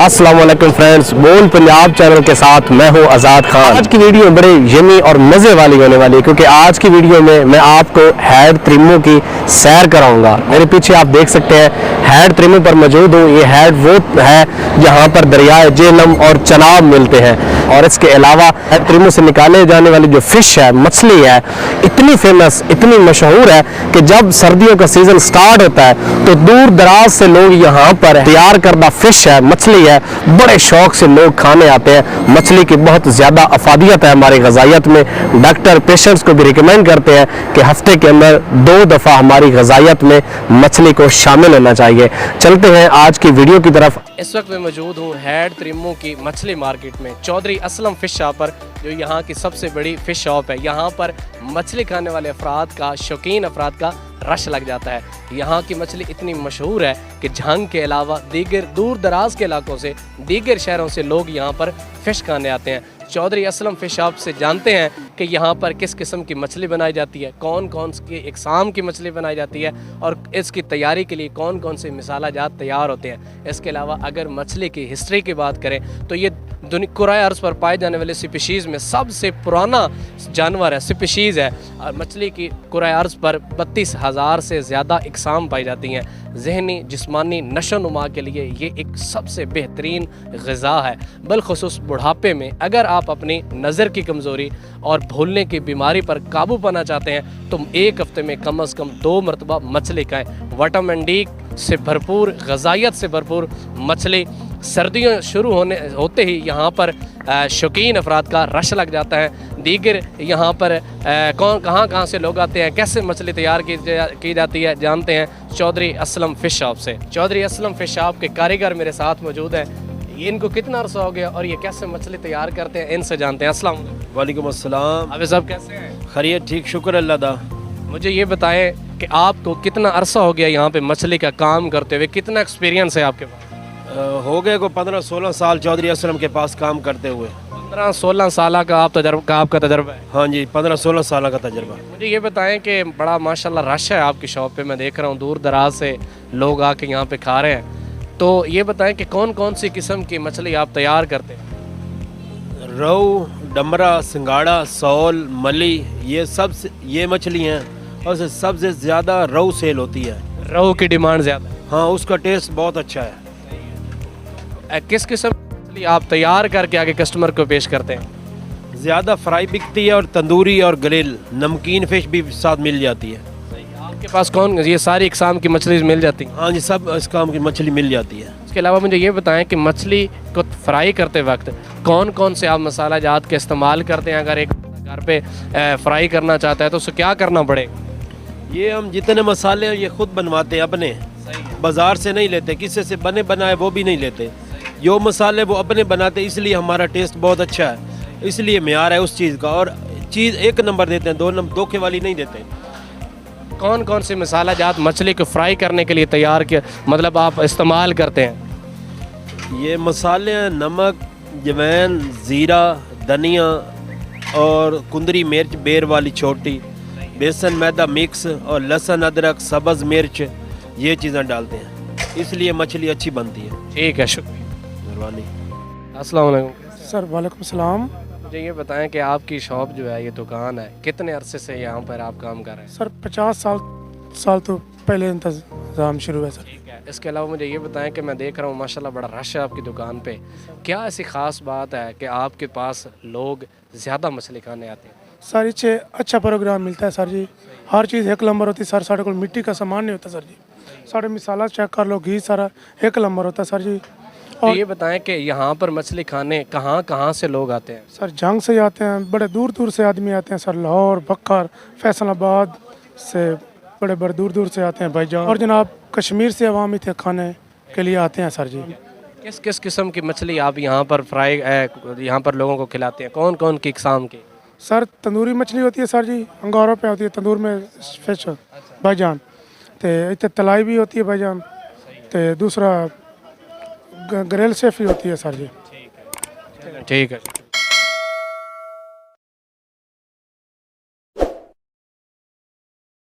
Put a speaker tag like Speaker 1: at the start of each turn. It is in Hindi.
Speaker 1: अस्सलाम वालेकुम फ्रेंड्स, बोल पंजाब चैनल के साथ मैं हूं आज़ाद खान। आज की वीडियो बड़े यमी और मज़े वाली होने वाली है क्योंकि आज की वीडियो में मैं आपको हेड त्रिमू की सैर कराऊंगा। मेरे पीछे आप देख सकते हैं हेड त्रिमू पर मौजूद हूँ। ये हेड वो है जहाँ पर दरियाए जेहलम और चनाब मिलते हैं और इसके अलावा हेड त्रिमू से निकाले जाने वाली जो फ़िश है, मछली है, इतनी फेमस, इतनी मशहूर है कि जब सर्दियों का सीज़न स्टार्ट होता है तो दूर दराज से लोग यहाँ पर तैयार करदा फ़िश है, मछली है, बड़े शौक से लोग खाने आते हैं। मछली की बहुत ज़्यादा अफादियत है हमारी ग़िज़ाइयत में। डॉक्टर पेशेंट्स को भी रिकमेंड करते हैं कि हफ्ते के अंदर 2 दफ़ा हमारी ग़िज़ाइयत में मछली को शामिल होना चाहिए। चलते हैं आज की वीडियो की तरफ। इस वक्त मैं मौजूद हूँ हेड त्रिमू की मछली मार्केट में, चौधरी असलम फ़िश शॉप पर, जो यहाँ की सबसे बड़ी फ़िश शॉप है। यहाँ पर मछली खाने वाले अफराद का, शौकीन अफराद का रश लग जाता है। यहाँ की मछली इतनी मशहूर है कि झंग के अलावा दीगर दूर दराज के इलाकों से, दीगर शहरों से लोग यहाँ पर फ़िश खाने आते हैं। चौधरी असलम फ़िश शॉप से जानते हैं कि यहाँ पर किस किस्म की मछली बनाई जाती है, कौन कौन सी इकसाम की मछली बनाई जाती है और इसकी तैयारी के लिए कौन कौन से मसाला जात तैयार होते हैं। इसके अलावा अगर मछली की हिस्ट्री की बात करें तो ये कुराए अर्ज़ पर पाए जाने वाले स्पीशीज़ में सबसे पुराना जानवर है, स्पीशीज़ है। और मछली की कुराए अर्ज़ पर 32,000 से ज़्यादा इकसाम पाई जाती हैं। ज़हनी जिस्मानी नशोनुमा के लिए ये एक सबसे बेहतरीन ग़िज़ा है। बिलख़ुसूस बुढ़ापे में अगर आप अपनी नज़र की कमज़ोरी और भूलने की बीमारी पर काबू पाना चाहते हैं तो एक हफ़्ते में कम से कम 2 मरतबा मछली खाएँ। विटामिन डी से भरपूर, ग़िज़ाइयत से भरपूर मछली। सर्दियों शुरू होते ही यहाँ पर शौकीन अफराद का रश लग जाता है। दीगर यहाँ पर कहाँ से लोग आते हैं, कैसे मछली तैयार की जाती है, जानते हैं चौधरी असलम फ़िश शॉप से। चौधरी असलम फ़िश शॉप के कारीगर मेरे साथ मौजूद हैं। इनको कितना अर्सा हो गया और ये कैसे मछली तैयार करते हैं, इनसे जानते हैं। अस्सलाम
Speaker 2: वालेकुम अस्सलाम।
Speaker 1: अभी सब कैसे हैं?
Speaker 2: खैरियत, ठीक, शुक्र अल्लाह दा।
Speaker 1: मुझे ये बताएं कि आपको कितना अरसा हो गया यहाँ पे मछली का काम करते हुए, कितना एक्सपीरियंस है आपके पास?
Speaker 2: हो गए को 15-16 साल चौधरी असलम के पास काम करते हुए।
Speaker 1: 15-16 साल का आपका तजर्बा है?
Speaker 2: हाँ जी, 15-16 साल का तजर्बा।
Speaker 1: मुझे ये बताएं कि बड़ा माशाल्लाह रश है आपकी शॉप पे, मैं देख रहा हूँ दूर दराज से लोग आके यहाँ पे खा रहे हैं। तो ये बताएं कि कौन कौन सी किस्म की मछली आप तैयार करते हैं?
Speaker 2: रोहू, डमरा, सिंगाड़ा, सौल, मली, ये मछली हैं और सबसे ज़्यादा रोहू सेल होती है।
Speaker 1: रोहू की डिमांड ज़्यादा है?
Speaker 2: हाँ, उसका टेस्ट बहुत अच्छा है।
Speaker 1: किस किस्म की मछली आप तैयार करके आगे कस्टमर को पेश करते हैं?
Speaker 2: ज़्यादा फ्राई बिकती है और तंदूरी और ग्रिल, नमकीन फ़िश भी साथ मिल जाती है।
Speaker 1: आपके पास कौन ये सारी इकसाम की मछली मिल जाती है?
Speaker 2: हाँ जी, सब इकसाम की मछली मिल जाती है।
Speaker 1: इसके अलावा मुझे ये बताएं कि मछली को फ्राई करते वक्त कौन कौन से आप मसाला जात के इस्तेमाल करते हैं? अगर एक घर पे फ्राई करना चाहता है तो उसे क्या करना पड़ेगा?
Speaker 2: ये हम जितने मसाले हैं ये खुद बनवाते हैं अपने, बाज़ार से नहीं लेते, किसी से बने बनाए वो भी नहीं लेते। जो मसाले वो अपने बनाते, इसलिए हमारा टेस्ट बहुत अच्छा है, इसलिए मेयार है उस चीज़ का। और चीज़ 1 नंबर देते हैं, 2 नंबर धोखे वाली नहीं देते।
Speaker 1: कौन कौन से मसाला जात मछली को फ्राई करने के लिए तैयार किया, मतलब आप इस्तेमाल करते हैं?
Speaker 2: ये मसाले हैं नमक, जवैन, ज़ीरा, धनिया और कुंदरी मिर्च बेर वाली छोटी, बेसन मैदा मिक्स और लहसुन, अदरक, सब्ज़ मिर्च, ये चीज़ें डालते हैं, इसलिए मछली अच्छी बनती है।
Speaker 1: ठीक है, शुक्रिया, मेहरबानी। अस्सलाम वालेकुम
Speaker 3: सर। वालेकुम सलाम।
Speaker 1: मुझे ये बताएं कि आपकी शॉप जो है, ये दुकान है, कितने अरसे से यहाँ पर आप काम कर रहे हैं?
Speaker 3: सर 50 साल तो पहले इंतज़ाम शुरू है सर।
Speaker 1: ठीक है। इसके अलावा मुझे ये बताएं कि मैं देख रहा हूँ माशाल्लाह बड़ा रश है आपकी दुकान पे, क्या ऐसी ख़ास बात है कि आपके पास लोग ज़्यादा मछली खाने आते हैं?
Speaker 3: सर इसे अच्छा प्रोग्राम मिलता है सर जी, हर चीज़ 1 नंबर होती है सर। साढ़े को मिट्टी का सामान नहीं होता सर जी। साढ़े मिसाला चेक कर लो, घी सारा 1 नंबर होता है सर जी।
Speaker 1: तो ये बताएं कि यहाँ पर मछली खाने कहाँ से लोग आते हैं?
Speaker 3: सर जंग से आते हैं, बड़े दूर दूर से आदमी आते हैं सर। लाहौर, बक्कर, फैसलाबाद से बड़े दूर से आते हैं भाईजान। और जनाब कश्मीर से अवामी थे खाने के लिए आते हैं सर जी।
Speaker 1: किस किस किस्म की मछली आप यहाँ पर यहाँ पर लोगों को खिलाते हैं, कौन कौन की इकसाम की?
Speaker 3: सर तंदूरी मछली होती है सर जी, अंगारों पे होती है, तंदूर में फिश भाईजान। तो इतने तलाई भी होती है भाईजान। तो दूसरा ग्रिल शेफ ही होती है सर जी।
Speaker 1: ठीक है।